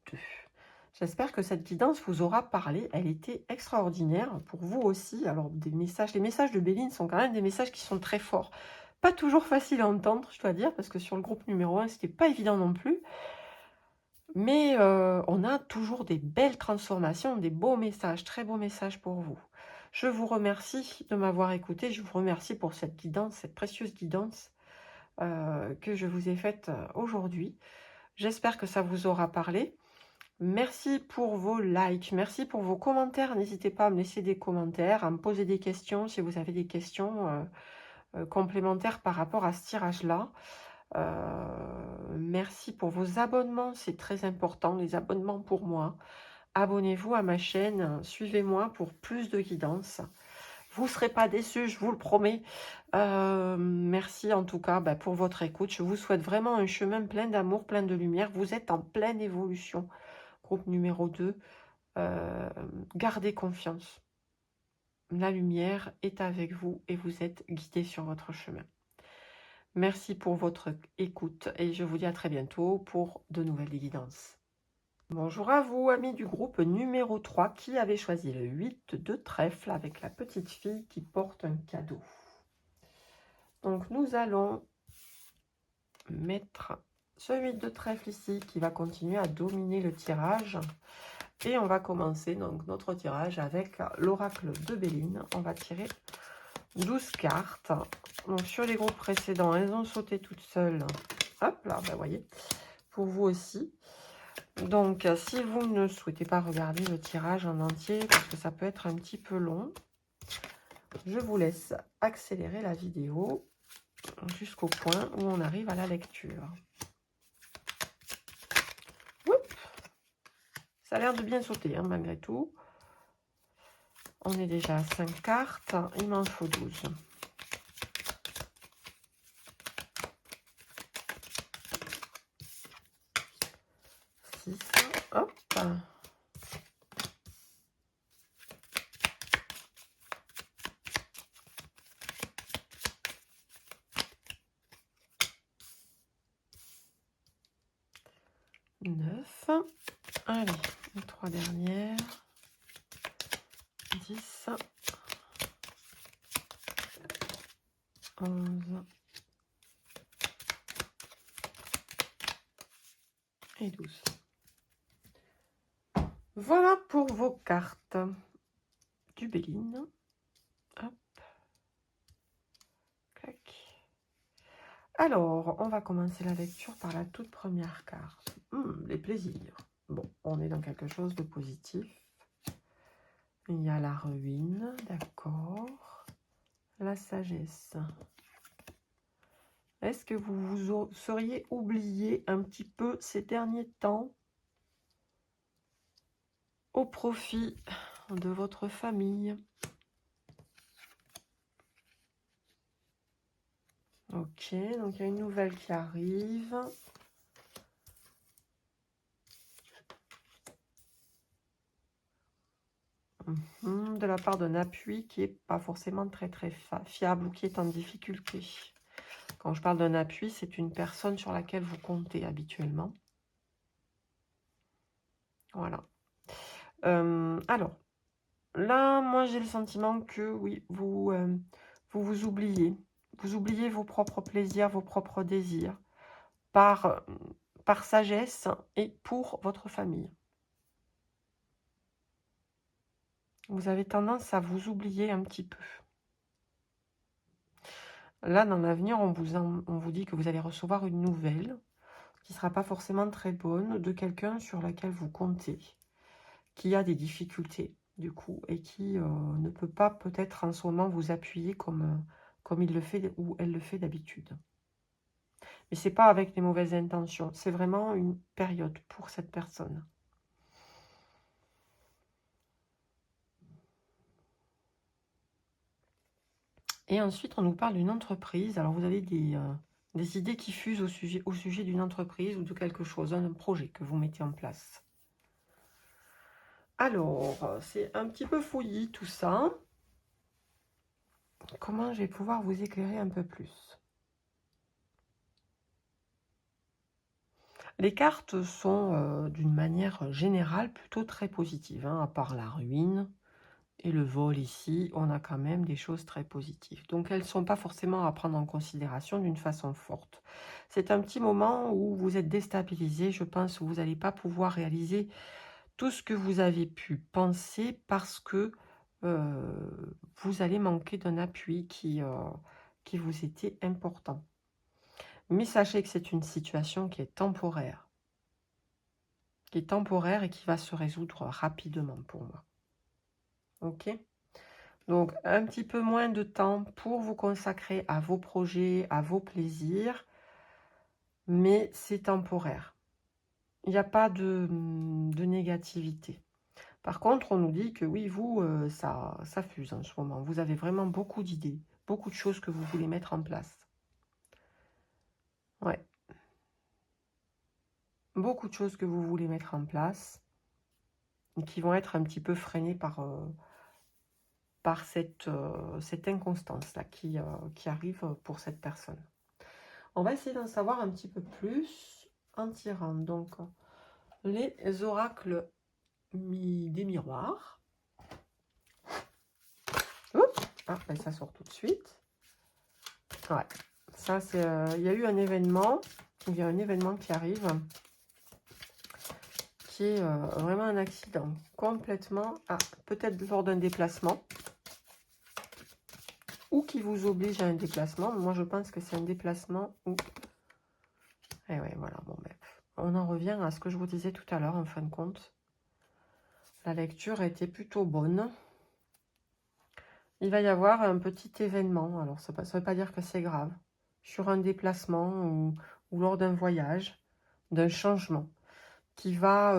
J'espère que cette guidance vous aura parlé. Elle était extraordinaire pour vous aussi. Alors, les messages de Béline sont quand même des messages qui sont très forts. Pas toujours facile à entendre, je dois dire, parce que sur le groupe numéro 1, c'était pas évident non plus. Mais on a toujours des belles transformations, des beaux messages, très beaux messages pour vous. Je vous remercie de m'avoir écouté. Je vous remercie pour cette guidance, cette précieuse guidance. que je vous ai faites aujourd'hui. J'espère que ça vous aura parlé. Merci pour vos likes, merci pour vos commentaires. N'hésitez pas à me laisser des commentaires, à me poser des questions si vous avez des questions complémentaires par rapport à ce tirage-là. Merci pour vos abonnements, c'est très important, les abonnements pour moi. Abonnez-vous à ma chaîne, suivez-moi pour plus de guidance. Vous ne serez pas déçus, je vous le promets. Merci en tout cas pour votre écoute. Je vous souhaite vraiment un chemin plein d'amour, plein de lumière. Vous êtes en pleine évolution. Groupe numéro 2, gardez confiance. La lumière est avec vous et vous êtes guidé sur votre chemin. Merci pour votre écoute et je vous dis à très bientôt pour de nouvelles guidances. Bonjour à vous, amis du groupe numéro 3, qui avait choisi le 8 de trèfle avec la petite fille qui porte un cadeau. Donc nous allons mettre ce 8 de trèfle ici qui va continuer à dominer le tirage. Et on va commencer donc notre tirage avec l'oracle de Béline. On va tirer 12 cartes. Donc sur les groupes précédents, elles ont sauté toutes seules. Hop là, vous voyez, pour vous aussi. Donc si vous ne souhaitez pas regarder le tirage en entier, parce que ça peut être un petit peu long, je vous laisse accélérer la vidéo jusqu'au point où on arrive à la lecture. Oups, ça a l'air de bien sauter hein, malgré tout. On est déjà à 5 cartes, il m'en faut 12. 6, hop. 9. Allez, les 3 dernières. 10. 11. Et 12. Voilà pour vos cartes du Béline. Hop. Clac. Alors, on va commencer la lecture par la toute première carte. Les plaisirs. Bon, on est dans quelque chose de positif. Il y a la ruine, d'accord. La sagesse. Est-ce que vous vous seriez oublié un petit peu ces derniers temps au profit de votre famille? Ok, donc il y a une nouvelle qui arrive. De la part d'un appui qui n'est pas forcément très fiable ou qui est en difficulté. Quand je parle d'un appui, c'est une personne sur laquelle vous comptez habituellement. Voilà. Alors, là, moi, j'ai le sentiment que, oui, vous vous oubliez. Vous oubliez vos propres plaisirs, vos propres désirs, par sagesse et pour votre famille. Vous avez tendance à vous oublier un petit peu. Là, dans l'avenir, on vous dit que vous allez recevoir une nouvelle qui ne sera pas forcément très bonne de quelqu'un sur laquelle vous comptez, qui a des difficultés, du coup, et qui ne peut pas peut-être en ce moment vous appuyer comme il le fait ou elle le fait d'habitude. Mais ce n'est pas avec des mauvaises intentions, c'est vraiment une période pour cette personne. Et ensuite, on nous parle d'une entreprise. Alors, vous avez des idées qui fusent au sujet d'une entreprise ou de quelque chose, un projet que vous mettez en place. Alors, c'est un petit peu fouillis tout ça. Comment je vais pouvoir vous éclairer un peu plus? Les cartes sont d'une manière générale plutôt très positives, hein, à part la ruine et le vol ici, on a quand même des choses très positives. Donc elles ne sont pas forcément à prendre en considération d'une façon forte. C'est un petit moment où vous êtes déstabilisé, je pense que vous n'allez pas pouvoir réaliser tout ce que vous avez pu penser parce que vous allez manquer d'un appui qui vous était important. Mais sachez que c'est une situation qui est temporaire. Qui est temporaire et qui va se résoudre rapidement pour moi. Ok? Donc, un petit peu moins de temps pour vous consacrer à vos projets, à vos plaisirs, mais c'est temporaire. Il n'y a pas de négativité. Par contre, on nous dit que oui, vous, ça fuse en ce moment. Vous avez vraiment beaucoup d'idées, beaucoup de choses que vous voulez mettre en place. Ouais. Beaucoup de choses que vous voulez mettre en place et qui vont être un petit peu freinées par cette inconstance-là qui arrive pour cette personne. On va essayer d'en savoir un petit peu plus en tirant donc les oracles des miroirs. Oups, ah, ben ça sort tout de suite. Ouais, ça c'est... il y a eu un événement, il y a un événement qui arrive, qui est vraiment un accident, complètement, peut-être lors d'un déplacement, ou qui vous oblige à un déplacement. Moi je pense que c'est un déplacement où... Et ouais, voilà, bon ben, on en revient à ce que je vous disais tout à l'heure, en fin de compte. La lecture était plutôt bonne. Il va y avoir un petit événement, alors ça ne veut pas dire que c'est grave, sur un déplacement ou lors d'un voyage, d'un changement, qui va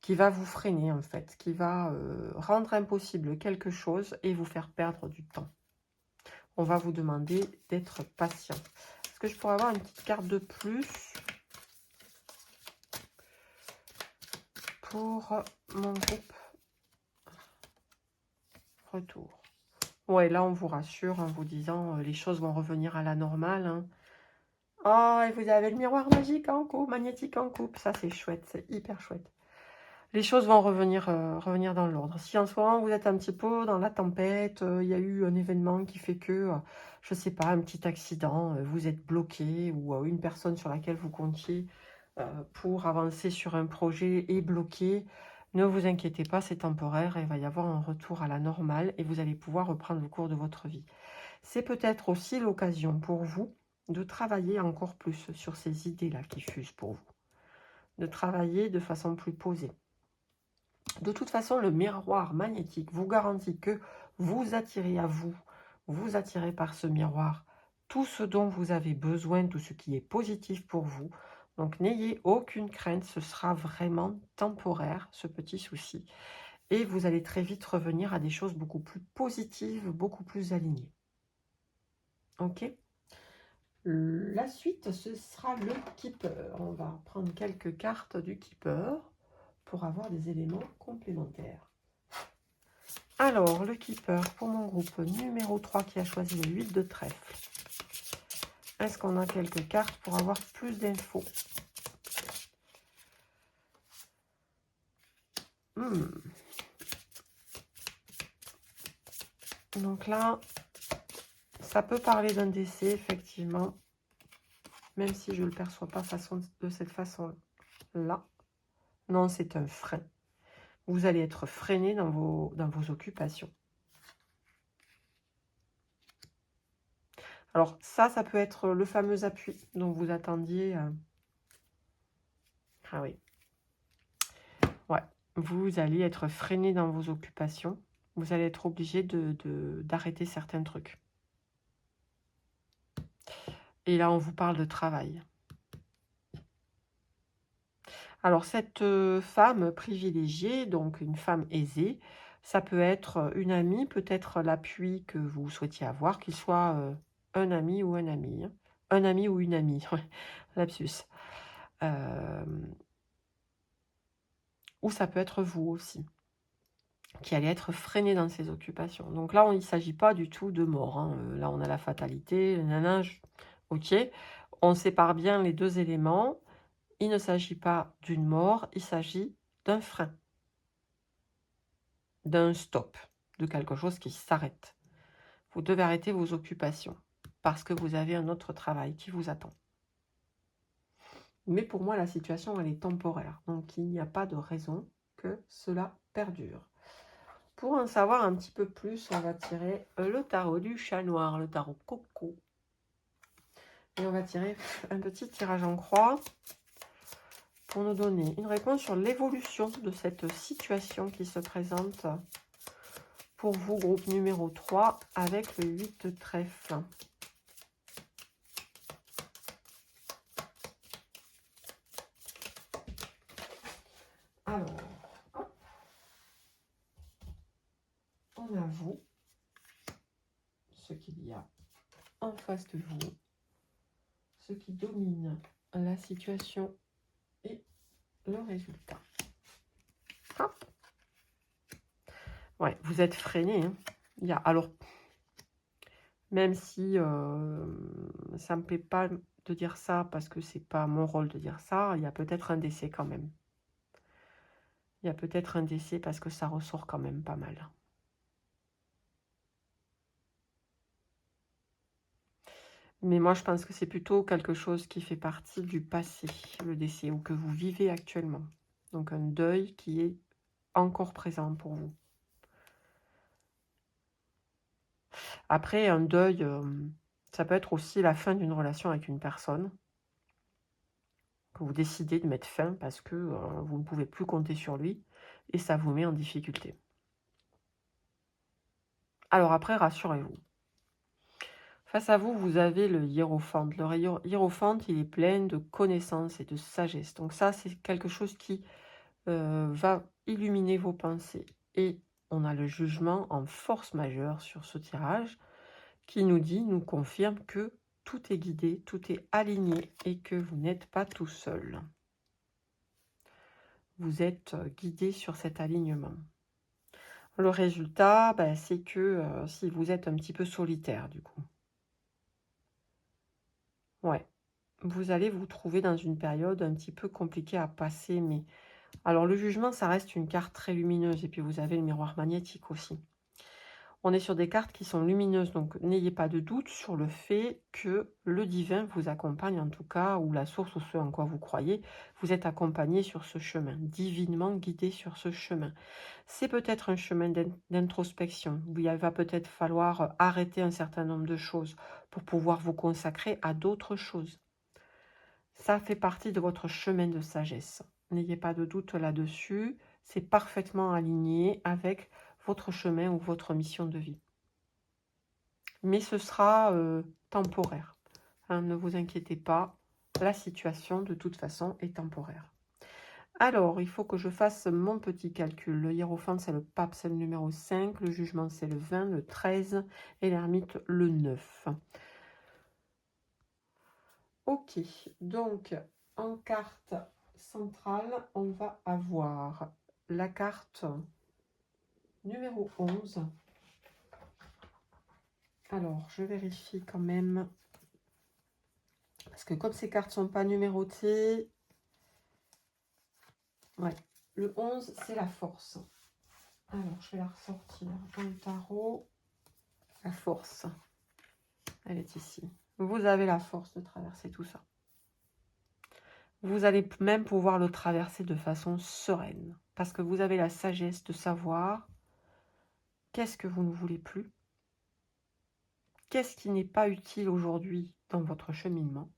vous freiner en fait, qui va rendre impossible quelque chose et vous faire perdre du temps. On va vous demander d'être patient. Est-ce que je pourrais avoir une petite carte de plus pour mon groupe retour? Ouais, là on vous rassure en vous disant les choses vont revenir à la normale. Hein. Oh, et vous avez le miroir magique en coupe, magnétique en coupe. Ça, c'est chouette, c'est hyper chouette. Les choses vont revenir dans l'ordre. Si en ce moment, vous êtes un petit peu dans la tempête, il y a eu un événement qui fait que, je ne sais pas, un petit accident, vous êtes bloqué ou une personne sur laquelle vous comptiez pour avancer sur un projet est bloquée, ne vous inquiétez pas, c'est temporaire. Il va y avoir un retour à la normale et vous allez pouvoir reprendre le cours de votre vie. C'est peut-être aussi l'occasion pour vous de travailler encore plus sur ces idées-là qui fusent pour vous. De travailler de façon plus posée. De toute façon, le miroir magnétique vous garantit que vous attirez à vous, vous attirez par ce miroir tout ce dont vous avez besoin, tout ce qui est positif pour vous. Donc n'ayez aucune crainte, ce sera vraiment temporaire, ce petit souci. Et vous allez très vite revenir à des choses beaucoup plus positives, beaucoup plus alignées. Ok ? La suite, ce sera le Keeper. On va prendre quelques cartes du Keeper pour avoir des éléments complémentaires. Alors, le Keeper pour mon groupe numéro 3 qui a choisi le 8 de trèfle. Est-ce qu'on a quelques cartes pour avoir plus d'infos? Donc là, ça peut parler d'un décès, effectivement. Même si je ne le perçois pas de cette façon-là. Non, c'est un frein. Vous allez être freiné dans vos occupations. Alors ça peut être le fameux appui dont vous attendiez. Ah oui. Ouais, vous allez être freiné dans vos occupations. Vous allez être obligé d'arrêter certains trucs. Et là, on vous parle de travail. Alors, cette femme privilégiée, donc une femme aisée, ça peut être une amie, peut-être l'appui que vous souhaitiez avoir, qu'il soit un ami ou un ami. Hein. Un ami ou une amie, lapsus. Ou ça peut être vous aussi, qui allez être freiné dans ses occupations. Donc là, il ne s'agit pas du tout de mort. Hein. Là, on a la fatalité, ok. On sépare bien les deux éléments. Il ne s'agit pas d'une mort, il s'agit d'un frein, d'un stop, de quelque chose qui s'arrête. Vous devez arrêter vos occupations parce que vous avez un autre travail qui vous attend. Mais pour moi, la situation, elle est temporaire. Donc, il n'y a pas de raison que cela perdure. Pour en savoir un petit peu plus, on va tirer le tarot du chat noir, le tarot Coco. Et on va tirer un petit tirage en croix pour nous donner une réponse sur l'évolution de cette situation qui se présente pour vous, groupe numéro 3, avec le 8 de trèfle. Alors, on a vous, ce qu'il y a en face de vous, ce qui domine la situation et le résultat. Hop. Ouais, vous êtes freiné. Hein. Il y a, alors, même si ça me plaît pas de dire ça parce que c'est pas mon rôle de dire ça, il y a peut-être un décès quand même. Il y a peut-être un décès parce que ça ressort quand même pas mal. Mais moi, je pense que c'est plutôt quelque chose qui fait partie du passé, le décès, ou que vous vivez actuellement. Donc un deuil qui est encore présent pour vous. Après, un deuil, ça peut être aussi la fin d'une relation avec une personne, que vous décidez de mettre fin parce que vous ne pouvez plus compter sur lui, et ça vous met en difficulté. Alors après, rassurez-vous. Face à vous, vous avez le hiérophante. Le hiérophante, il est plein de connaissances et de sagesse. Donc ça, c'est quelque chose qui va illuminer vos pensées. Et on a le jugement en force majeure sur ce tirage qui nous confirme que tout est guidé, tout est aligné et que vous n'êtes pas tout seul. Vous êtes guidé sur cet alignement. Le résultat, c'est que si vous êtes un petit peu solitaire du coup. Ouais, vous allez vous trouver dans une période un petit peu compliquée à passer, mais alors le jugement, ça reste une carte très lumineuse, et puis vous avez le miroir magnétique aussi. On est sur des cartes qui sont lumineuses, donc n'ayez pas de doute sur le fait que le divin vous accompagne, en tout cas, ou la source ou ce en quoi vous croyez, vous êtes accompagné sur ce chemin, divinement guidé sur ce chemin. C'est peut-être un chemin d'introspection, où il va peut-être falloir arrêter un certain nombre de choses pour pouvoir vous consacrer à d'autres choses. Ça fait partie de votre chemin de sagesse. N'ayez pas de doute là-dessus, c'est parfaitement aligné avec votre chemin ou votre mission de vie. Mais ce sera temporaire. Hein, ne vous inquiétez pas, la situation de toute façon est temporaire. Alors, il faut que je fasse mon petit calcul. Le hiérophante, c'est le pape, c'est le numéro 5. Le jugement, c'est le 20, le 13. Et l'ermite, le 9. Ok, donc en carte centrale, on va avoir la carte numéro 11. Alors, je vérifie quand même, parce que comme ces cartes ne sont pas numérotées, ouais, le 11, c'est la force. Alors, je vais la ressortir dans le tarot. La force, elle est ici. Vous avez la force de traverser tout ça. Vous allez même pouvoir le traverser de façon sereine, parce que vous avez la sagesse de savoir qu'est-ce que vous ne voulez plus, qu'est-ce qui n'est pas utile aujourd'hui dans votre cheminement,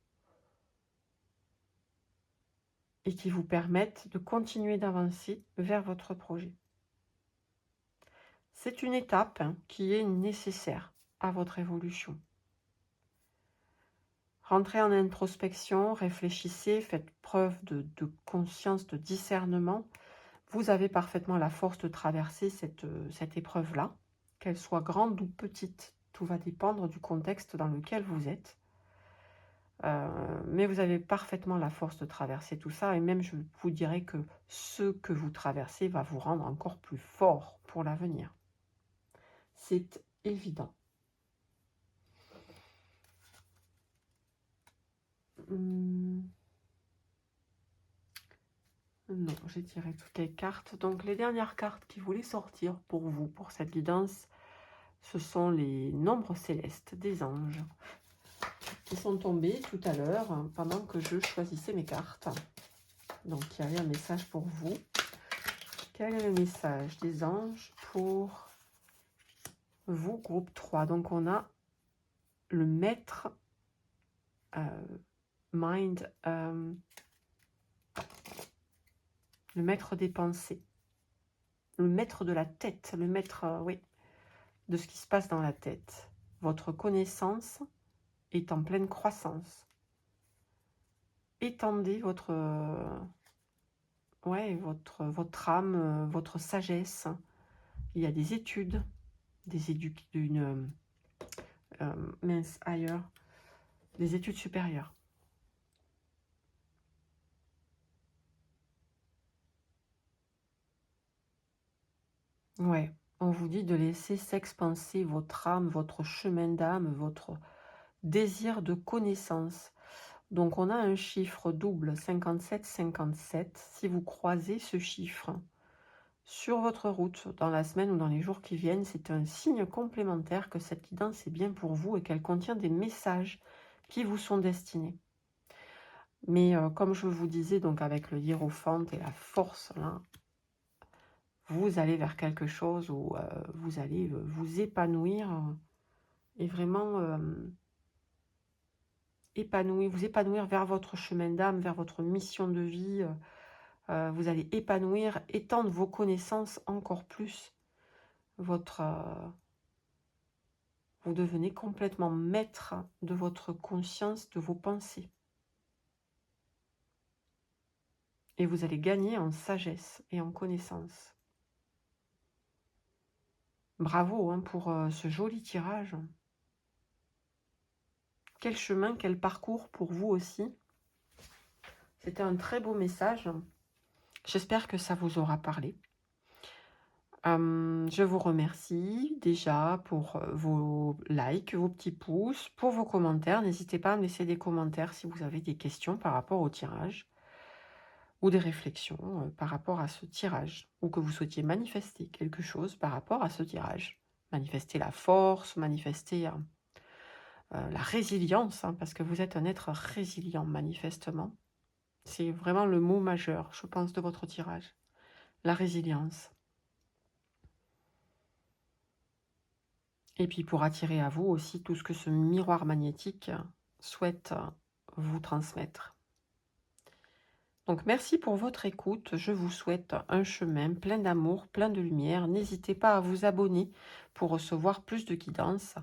et qui vous permettent de continuer d'avancer vers votre projet. C'est une étape qui est nécessaire à votre évolution. Rentrez en introspection, réfléchissez, faites preuve de conscience, de discernement. Vous avez parfaitement la force de traverser cette épreuve-là, qu'elle soit grande ou petite. Tout va dépendre du contexte dans lequel vous êtes. Mais vous avez parfaitement la force de traverser tout ça. Et même, je vous dirais que ce que vous traversez va vous rendre encore plus fort pour l'avenir. C'est évident. Non, j'ai tiré toutes les cartes. Donc, les dernières cartes qui voulaient sortir pour vous, pour cette guidance, ce sont les nombres célestes des anges qui sont tombés tout à l'heure pendant que je choisissais mes cartes. Donc, il y avait un message pour vous. Quel est le message des anges pour vous, groupe 3? Donc, on a le maître mind, le maître des pensées, le maître de la tête, le maître, oui, de ce qui se passe dans la tête. Votre connaissance est en pleine croissance. Étendez votre, ouais, votre âme, votre sagesse. Il y a des études, d'une mince ailleurs, des études supérieures. Ouais, on vous dit de laisser s'expanser votre âme, votre chemin d'âme, votre désir de connaissance. Donc on a un chiffre double, 57-57. Si vous croisez ce chiffre sur votre route, dans la semaine ou dans les jours qui viennent, c'est un signe complémentaire que cette guidance est bien pour vous et qu'elle contient des messages qui vous sont destinés. Mais comme je vous disais, donc avec le hiérophante et la force, là, vous allez vers quelque chose où vous allez vous épanouir et vraiment vous épanouir vers votre chemin d'âme, vers votre mission de vie. Vous allez épanouir, étendre vos connaissances encore plus. Vous devenez complètement maître de votre conscience, de vos pensées. Et vous allez gagner en sagesse et en connaissance. Bravo hein, pour ce joli tirage. Quel chemin, quel parcours pour vous aussi. C'était un très beau message. J'espère que ça vous aura parlé. Je vous remercie déjà pour vos likes, vos petits pouces, pour vos commentaires. N'hésitez pas à me laisser des commentaires si vous avez des questions par rapport au tirage ou des réflexions par rapport à ce tirage ou que vous souhaitiez manifester quelque chose par rapport à ce tirage. Manifester la force, manifester la résilience, hein, parce que vous êtes un être résilient manifestement. C'est vraiment le mot majeur, je pense, de votre tirage. La résilience. Et puis pour attirer à vous aussi tout ce que ce miroir magnétique souhaite vous transmettre. Donc merci pour votre écoute. Je vous souhaite un chemin plein d'amour, plein de lumière. N'hésitez pas à vous abonner pour recevoir plus de guidance.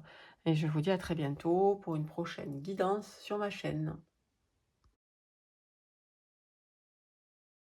Et je vous dis à très bientôt pour une prochaine guidance sur ma chaîne.